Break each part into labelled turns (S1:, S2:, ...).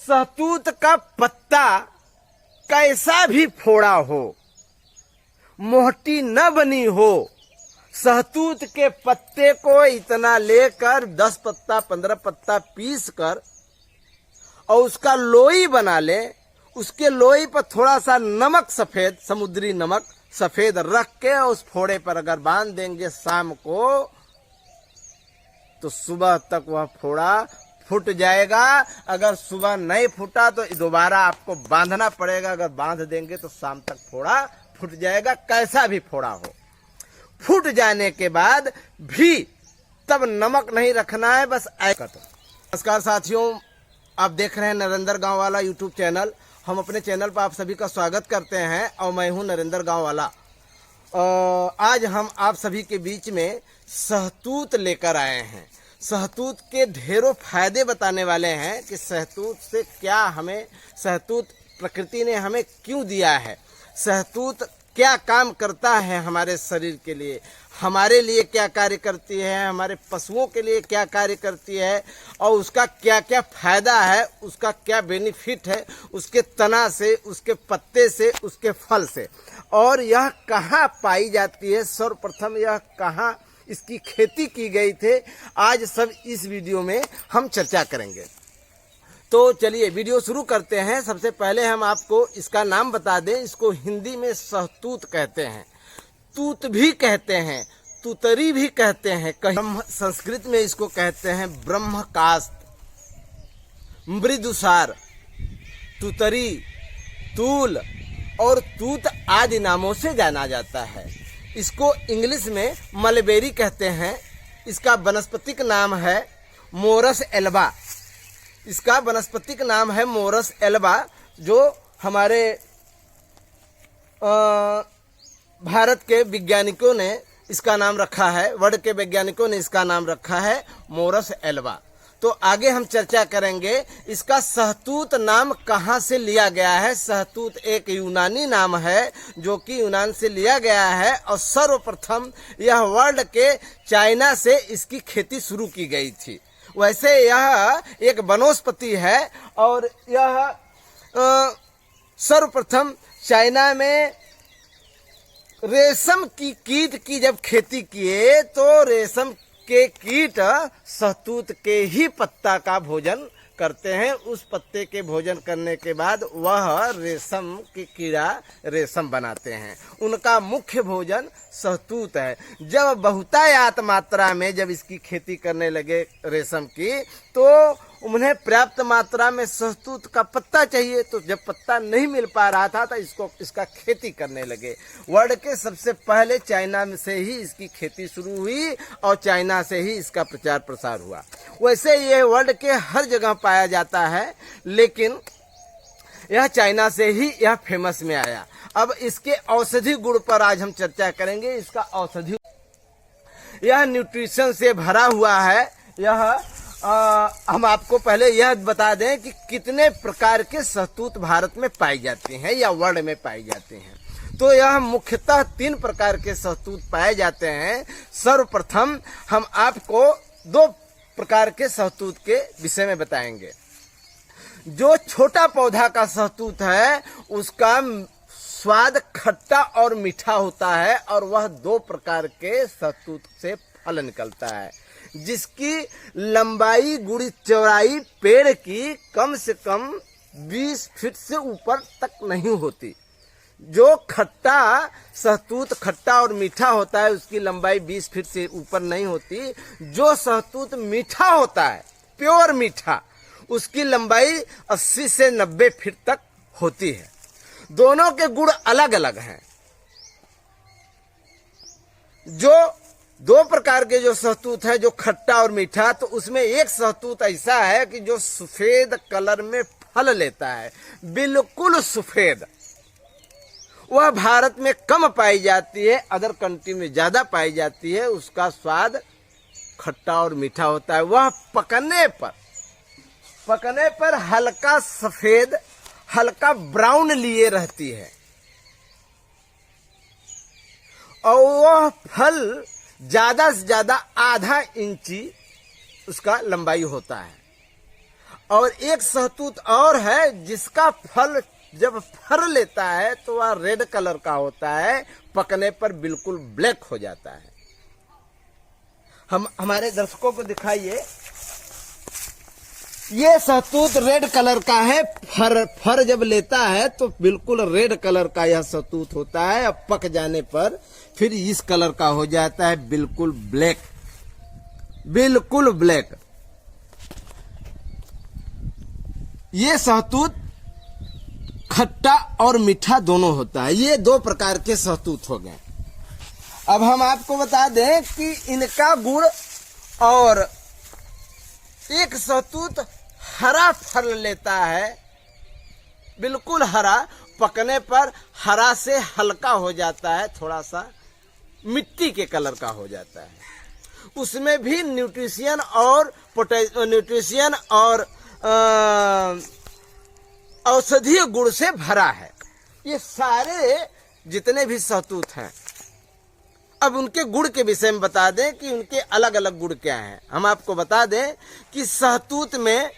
S1: सहतूत का पत्ता कैसा भी फोड़ा हो, मोहटी न बनी हो, सहतूत के पत्ते को इतना लेकर 10 पत्ता 15 पत्ता पीस कर और उसका लोई बना ले। उसके लोई पर थोड़ा सा नमक सफेद, समुद्री नमक सफेद रख के उस फोड़े पर अगर बांध देंगे शाम को, तो सुबह तक वह फोड़ा फूट जाएगा। अगर सुबह नहीं फूटा तो दोबारा आपको बांधना पड़ेगा। अगर बांध देंगे तो शाम तक फोड़ा फूट जाएगा, कैसा भी फोड़ा हो। फूट जाने के बाद भी तब नमक नहीं रखना है, बस ऐसा। नमस्कार साथियों, आप देख रहे हैं नरेंद्र गांव वाला यूट्यूब चैनल। हम अपने चैनल पर आप सभी का स्वागत करते हैं और मैं हूं नरेंद्र गांव वाला। आज हम आप सभी के बीच में सहतूत लेकर आए हैं। सहतूत के ढेरों फायदे बताने वाले हैं कि सहतूत से क्या हमें, सहतूत प्रकृति ने हमें क्यों दिया है, सहतूत क्या काम करता है हमारे शरीर के लिए, हमारे लिए क्या कार्य करती है, हमारे पशुओं के लिए क्या कार्य करती है और उसका क्या क्या फायदा है, उसका क्या बेनिफिट है, उसके तना से, उसके पत्ते से, उसके फल से, और यह कहाँ पाई जाती है, सर्वप्रथम यह कहाँ इसकी खेती की गई थे, आज सब इस वीडियो में हम चर्चा करेंगे। तो चलिए वीडियो शुरू करते हैं। सबसे पहले हम आपको इसका नाम बता दें। इसको हिंदी में सहतूत कहते हैं, तूत भी कहते हैं, तुतरी भी कहते हैं, कहीं संस्कृत में इसको कहते हैं ब्रह्मकास्त, मृदुसार, तुतरी, तूल और तूत आदि नामों से जाना जाता है। इसको इंग्लिश में मलबेरी कहते हैं। इसका वनस्पतिक नाम है मोरस एल्बा। इसका वनस्पतिक नाम है मोरस एल्बा, जो हमारे भारत के वैज्ञानिकों ने इसका नाम रखा है, वर्ल्ड के वैज्ञानिकों ने इसका नाम रखा है मोरस एल्बा। तो आगे हम चर्चा करेंगे इसका सहतूत नाम कहाँ से लिया गया है। सहतूत एक यूनानी नाम है जो कि यूनान से लिया गया है और सर्वप्रथम यह वर्ल्ड के चाइना से इसकी खेती शुरू की गई थी। वैसे यह एक वनस्पति है और यह सर्वप्रथम चाइना में रेशम की कीट की जब खेती किए तो रेशम के कीट सहतूत के ही पत्ता का भोजन करते हैं। उस पत्ते के भोजन करने के बाद वह रेशम की कीड़ा रेशम बनाते हैं। उनका मुख्य भोजन सहतूत है। जब बहुतायत मात्रा में जब इसकी खेती करने लगे रेशम की, तो उन्हें पर्याप्त मात्रा में सहतूत का पत्ता चाहिए। तो जब पत्ता नहीं मिल पा रहा था तो इसका खेती करने लगे। वर्ल्ड के सबसे पहले चाइना में से ही इसकी खेती शुरू हुई और चाइना से ही इसका प्रचार प्रसार हुआ। वैसे ये वर्ल्ड के हर जगह पाया जाता है, लेकिन यह चाइना से ही यह फेमस में आया। अब इसके औषधि गुण पर आज हम चर्चा करेंगे। इसका औषधि, यह न्यूट्रिशन से भरा हुआ है। यह हम आपको पहले यह बता दें कि कितने प्रकार के सहतूत भारत में पाई जाते हैं या वर्ल्ड में पाई जाते हैं। तो यह मुख्यतः 3 प्रकार के सहतूत पाए जाते हैं। सर्वप्रथम हम आपको 2 प्रकार के सहतूत के विषय में बताएंगे। जो छोटा पौधा का सहतूत है उसका स्वाद खट्टा और मीठा होता है और वह 2 प्रकार के सहतूत से फल निकलता है, जिसकी लंबाई गुड़ी चौड़ाई पेड़ की कम से कम 20 फीट से ऊपर तक नहीं होती। जो खट्टा सहतूत खट्टा और मीठा होता है उसकी लंबाई 20 फीट से ऊपर नहीं होती। जो सहतूत मीठा होता है, प्योर मीठा, उसकी लंबाई 80 से 90 फीट तक होती है। दोनों के गुण अलग अलग हैं। जो 2 प्रकार के जो सहतूत है, जो खट्टा और मीठा, तो उसमें एक सहतूत ऐसा है कि जो सफेद कलर में फल लेता है, बिल्कुल सफेद। वह भारत में कम पाई जाती है, अदर कंट्री में ज्यादा पाई जाती है। उसका स्वाद खट्टा और मीठा होता है। वह पकने पर हल्का सफेद, हल्का ब्राउन लिए रहती है और वह फल ज्यादा से ज्यादा आधा इंची उसका लंबाई होता है और एक सहतूत और है जिसका फल जब फर लेता है तो वह रेड कलर का होता है, पकने पर बिल्कुल ब्लैक हो जाता है। हम हमारे दर्शकों को दिखाइए, ये सहतूत रेड कलर का है। फर जब लेता है तो बिल्कुल रेड कलर का यह सहतूत होता है। अब पक जाने पर फिर इस कलर का हो जाता है, बिल्कुल ब्लैक, बिल्कुल ब्लैक। ये सहतूत खट्टा और मीठा दोनों होता है। ये दो प्रकार के सहतूत हो गए। अब हम आपको बता दें कि इनका गुण, और एक सहतूत हरा फल लेता है, बिल्कुल हरा, पकने पर हरा से हल्का हो जाता है, थोड़ा सा मिट्टी के कलर का हो जाता है। उसमें भी न्यूट्रिशन और औषधीय गुण से भरा है। ये सारे जितने भी सहतूत हैं, अब उनके गुण के विषय में बता दें कि उनके अलग अलग गुण क्या हैं। हम आपको बता दें कि सहतूत में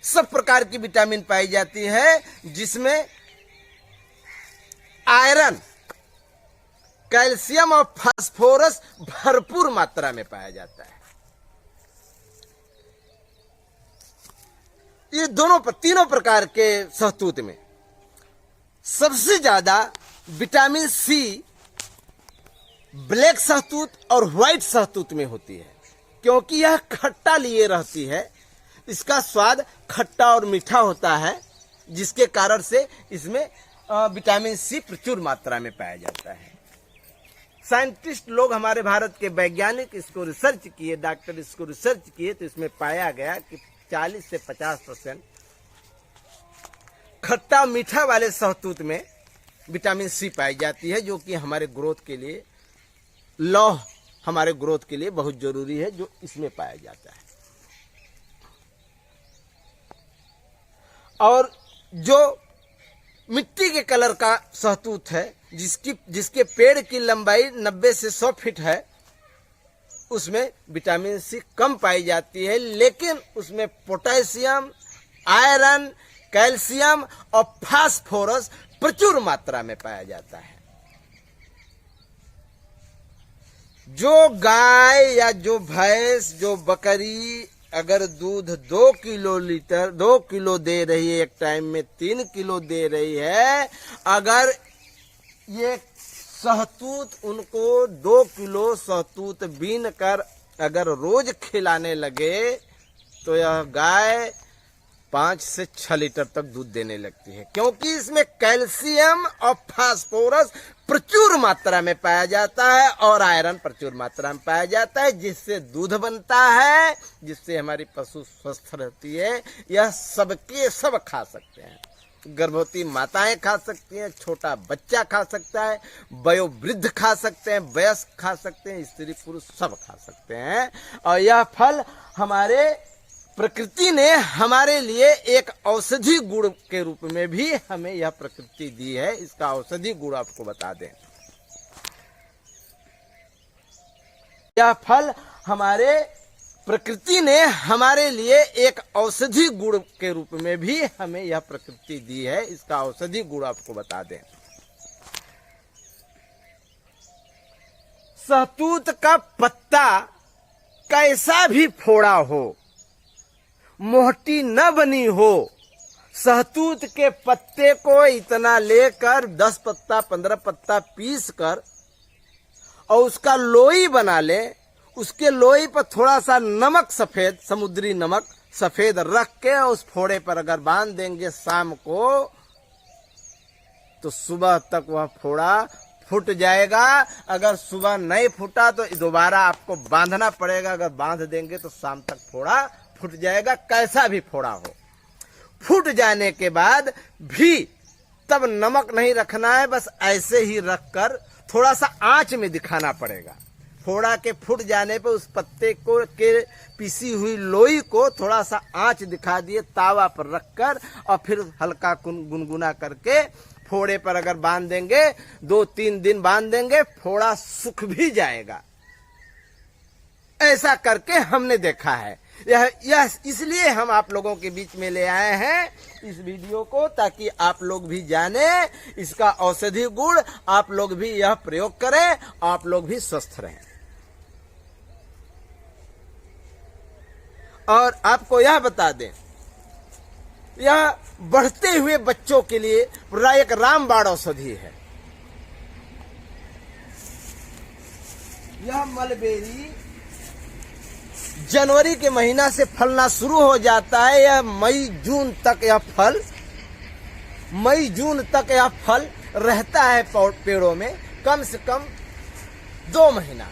S1: सब प्रकार की विटामिन पाई जाती है, जिसमें आयरन, कैल्शियम और फास्फोरस भरपूर मात्रा में पाया जाता है। ये तीनों प्रकार के सहतूत में सबसे ज्यादा विटामिन सी ब्लैक सहतूत और व्हाइट सहतूत में होती है, क्योंकि यह खट्टा लिए रहती है। इसका स्वाद खट्टा और मीठा होता है, जिसके कारण से इसमें विटामिन सी प्रचुर मात्रा में पाया जाता है। साइंटिस्ट लोग, हमारे भारत के वैज्ञानिक इसको रिसर्च किए, डॉक्टर इसको रिसर्च किए, तो इसमें पाया गया कि 40 से 50% खट्टा मीठा वाले सहतूत में विटामिन सी पाई जाती है, जो कि हमारे ग्रोथ के लिए, लौह हमारे ग्रोथ के लिए बहुत जरूरी है, जो इसमें पाया जाता है। और जो मिट्टी के कलर का सहतूत है, जिसके पेड़ की लंबाई 90 से 100 फीट है, उसमें विटामिन सी कम पाई जाती है, लेकिन उसमें पोटेशियम, आयरन, कैल्शियम और फास्फोरस प्रचुर मात्रा में पाया जाता है। जो गाय या जो भैंस, जो बकरी अगर दूध 2 किलो दे रही है, एक टाइम में 3 किलो दे रही है, अगर ये सहतूत उनको 2 किलो सहतूत बीन कर अगर रोज खिलाने लगे, तो यह गाय 5 से 6 लीटर तक दूध देने लगती है, क्योंकि इसमें कैल्शियम और फास्फोरस प्रचुर मात्रा में पाया जाता है और आयरन प्रचुर मात्रा में पाया जाता है, जिससे दूध बनता है, जिससे हमारी पशु स्वस्थ रहती है। यह सबके सब खा सकते हैं। गर्भवती माताएं खा सकती हैं, छोटा बच्चा खा सकता है, वयोवृद्ध खा सकते हैं, वयस्क खा सकते हैं, स्त्री पुरुष सब खा सकते हैं। और यह फल हमारे प्रकृति ने हमारे लिए एक औषधि गुण के रूप में भी हमें यह प्रकृति दी है। इसका औषधि गुण आपको बता दें। यह फल हमारे प्रकृति ने हमारे लिए एक औषधि गुण के रूप में भी हमें यह प्रकृति दी है। इसका औषधि गुण आपको बता दें। सहतूत का पत्ता कैसा भी फोड़ा हो, मोहटी न बनी हो, सहतूत के पत्ते को इतना लेकर 10 पत्ता 15 पत्ता पीस कर और उसका लोई बना ले, उसके लोई पर थोड़ा सा नमक, सफेद समुद्री नमक सफेद रख के उस फोड़े पर अगर बांध देंगे शाम को, तो सुबह तक वह फोड़ा फूट जाएगा। अगर सुबह नहीं फूटा तो दोबारा आपको बांधना पड़ेगा। अगर बांध देंगे तो शाम तक फोड़ा फूट जाएगा, कैसा भी फोड़ा हो। फूट जाने के बाद भी तब नमक नहीं रखना है, बस ऐसे ही रखकर थोड़ा सा आंच में दिखाना पड़ेगा। फोड़ा के फूट जाने पर उस पत्ते को के पीसी हुई लोई को थोड़ा सा आंच दिखा दिए तावा पर रखकर, और फिर हल्का गुनगुना करके फोड़े पर अगर बांध देंगे, 2-3 दिन बांध देंगे, फोड़ा सूख भी जाएगा। ऐसा करके हमने देखा है। यह इसलिए हम आप लोगों के बीच में ले आए हैं इस वीडियो को, ताकि आप लोग भी जाने इसका औषधि गुण, आप लोग भी यह प्रयोग करें, आप लोग भी स्वस्थ रहें। और आपको यह बता दें, यह बढ़ते हुए बच्चों के लिए एक रामबाण औषधि है। यह मलबेरी जनवरी के महीना से फलना शुरू हो जाता है। यह मई जून तक यह फल रहता है पेड़ों में, कम से कम 2 महीना।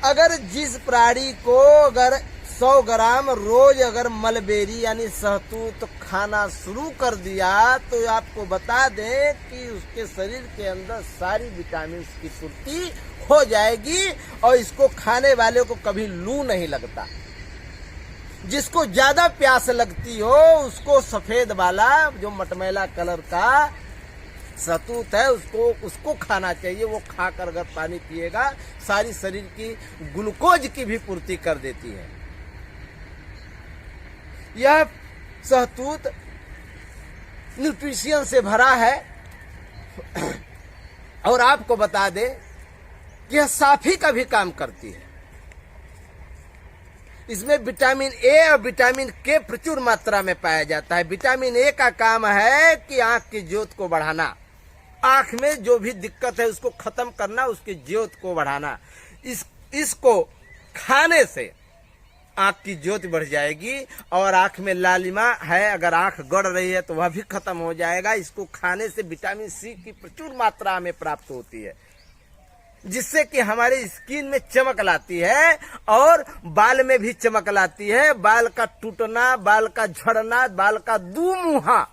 S1: अगर जिस प्राणी को अगर 100 ग्राम रोज अगर मलबेरी यानी सहतूत खाना शुरू कर दिया, तो आपको बता दें कि उसके शरीर के अंदर सारी विटामिन की पूर्ति हो जाएगी और इसको खाने वाले को कभी लू नहीं लगता। जिसको ज्यादा प्यास लगती हो उसको सफेद वाला जो मटमैला कलर का सहतूत है उसको खाना चाहिए। वो खाकर अगर पानी पिएगा सारी शरीर की ग्लूकोज की भी पूर्ति कर देती है। यह सहतूत न्यूट्रिशन से भरा है। और आपको बता दें कि यह साफी का भी काम करती है। इसमें विटामिन ए और विटामिन के प्रचुर मात्रा में पाया जाता है। विटामिन ए का काम है कि आंख की ज्योत को बढ़ाना, आंख में जो भी दिक्कत है उसको खत्म करना, उसकी ज्योत को बढ़ाना। इसको खाने से आंख की ज्योति बढ़ जाएगी और आंख में लालिमा है, अगर आंख गड़ रही है तो वह भी खत्म हो जाएगा। इसको खाने से विटामिन सी की प्रचुर मात्रा में प्राप्त होती है, जिससे कि हमारे स्किन में चमक लाती है और बाल में भी चमक लाती है। बाल का टूटना, बाल का झड़ना, बाल का दुमुहा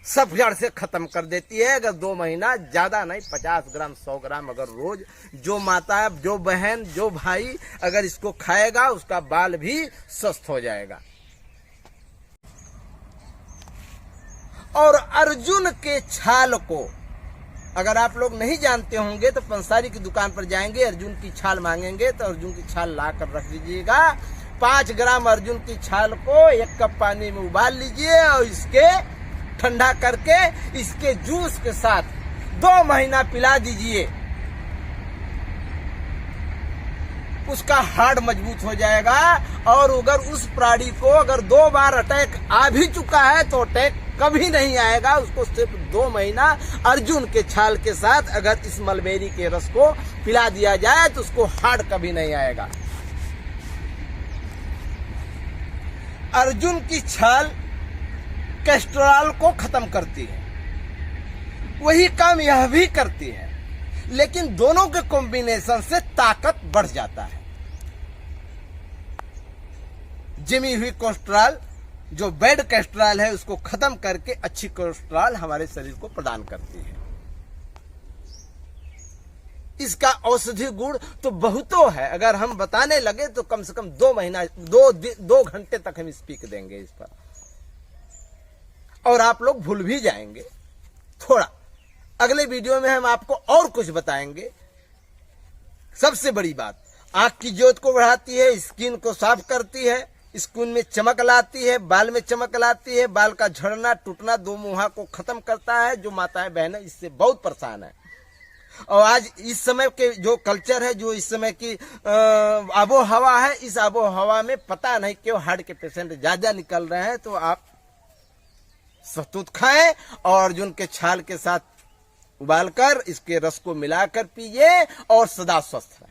S1: सब जड़ से खत्म कर देती है। अगर 2 महीना, ज्यादा नहीं, 50 ग्राम 100 ग्राम अगर रोज जो माता, जो बहन, जो भाई अगर इसको खाएगा उसका बाल भी स्वस्थ हो जाएगा। और अर्जुन के छाल को अगर आप लोग नहीं जानते होंगे तो पंसारी की दुकान पर जाएंगे, अर्जुन की छाल मांगेंगे तो अर्जुन की छाल ला कर रख दीजिएगा। 5 ग्राम अर्जुन की छाल को 1 कप पानी में उबाल लीजिए और इसके ठंडा करके इसके जूस के साथ 2 महीना पिला दीजिए। उसका हार्ट मजबूत हो जाएगा। और अगर उस प्राणी को अगर 2 बार अटैक आ भी चुका है तो अटैक कभी नहीं आएगा। उसको सिर्फ 2 महीना अर्जुन के छाल के साथ अगर इस मलबेरी के रस को पिला दिया जाए तो उसको हार्ट कभी नहीं आएगा। अर्जुन की छाल कोलेस्ट्रॉल को खत्म करती है, वही काम यह भी करती है, लेकिन दोनों के कॉम्बिनेशन से ताकत बढ़ जाता है। जमी हुई कोलेस्ट्रॉल, जो बैड कोलेस्ट्रॉल है, उसको खत्म करके अच्छी कोलेस्ट्रॉल हमारे शरीर को प्रदान करती है। इसका औषधि गुण तो बहुतों है, अगर हम बताने लगे तो कम से कम 2 महीना 2 घंटे तक हम स्पीक देंगे इस पर, और आप लोग भूल भी जाएंगे थोड़ा। अगले वीडियो में हम आपको और कुछ बताएंगे। सबसे बड़ी बात, आंख की ज्योत को बढ़ाती है, स्किन को साफ करती है, स्किन में चमक लाती है, बाल में चमक लाती है, बाल का झड़ना टूटना दोमुहा को खत्म करता है। जो माताएं बहनें इससे बहुत परेशान है। और आज इस समय के जो कल्चर है, जो इस समय की आबो हवा है, इस आबो हवा में पता नहीं क्यों हार्ट के पेशेंट ज्यादा निकल रहे हैं। तो आप सहतूत खाएं और अर्जुन के छाल के साथ उबालकर इसके रस को मिलाकर पीजिए और सदा स्वस्थ रहें।